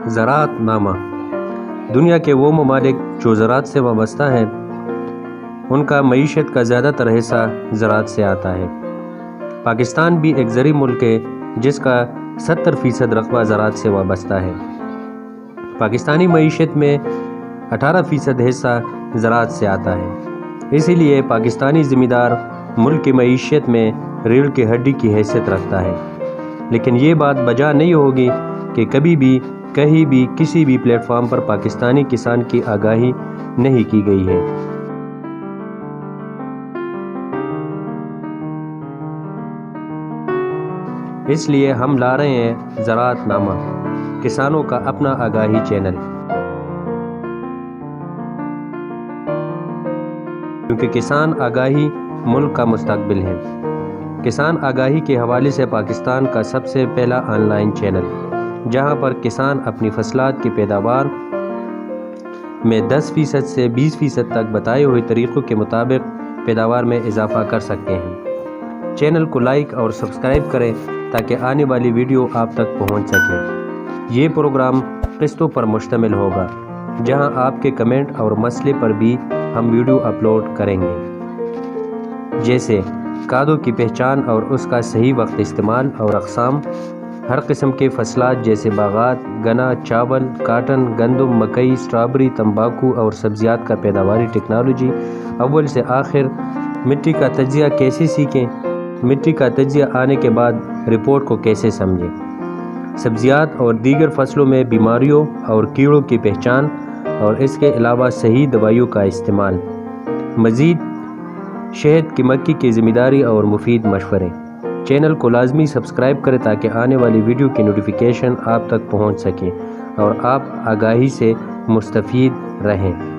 زراعت نامہ۔ دنیا کے وہ ممالک جو زراعت سے وابستہ ہیں ان کا معیشت کا زیادہ تر حصہ زراعت سے آتا ہے۔ پاکستان بھی ایک زرعی ملک ہے جس کا 70% رقبہ زراعت سے وابستہ ہے۔ پاکستانی معیشت میں 18% حصہ زراعت سے آتا ہے، اسی لیے پاکستانی زمیندار ملک کی معیشت میں ریڑھ کی ہڈی کی حیثیت رکھتا ہے۔ لیکن یہ بات بجا نہیں ہوگی کہ کبھی بھی کہیں بھی کسی بھی پلیٹ فارم پر پاکستانی کسان کی آگاہی نہیں کی گئی ہے۔ اس لیے ہم لا رہے ہیں زراعت نامہ، کسانوں کا اپنا آگاہی چینل، کیونکہ کسان آگاہی ملک کا مستقبل ہے۔ کسان آگاہی کے حوالے سے پاکستان کا سب سے پہلا آن لائن چینل، جہاں پر کسان اپنی فصلات کی پیداوار میں 10% سے 20% تک بتائے ہوئے طریقوں کے مطابق پیداوار میں اضافہ کر سکتے ہیں۔ چینل کو لائک اور سبسکرائب کریں تاکہ آنے والی ویڈیو آپ تک پہنچ سکے۔ یہ پروگرام قسطوں پر مشتمل ہوگا، جہاں آپ کے کمنٹ اور مسئلے پر بھی ہم ویڈیو اپلوڈ کریں گے، جیسے کھادوں کی پہچان اور اس کا صحیح وقت استعمال اور اقسام، ہر قسم کے فصلات جیسے باغات، گنا، چاول، کاٹن، گندم، مکئی، اسٹرابری، تمباکو اور سبزیات کا پیداواری ٹیکنالوجی، اول سے آخر، مٹی کا تجزیہ کیسے سیکھیں، مٹی کا تجزیہ آنے کے بعد رپورٹ کو کیسے سمجھیں، سبزیات اور دیگر فصلوں میں بیماریوں اور کیڑوں کی پہچان اور اس کے علاوہ صحیح دوائیوں کا استعمال، مزید شہد کی مکھی کی ذمہ داری اور مفید مشورے۔ چینل کو لازمی سبسکرائب کریں تاکہ آنے والی ویڈیو کی نوٹیفیکیشن آپ تک پہنچ سکے اور آپ آگاہی سے مستفید رہیں۔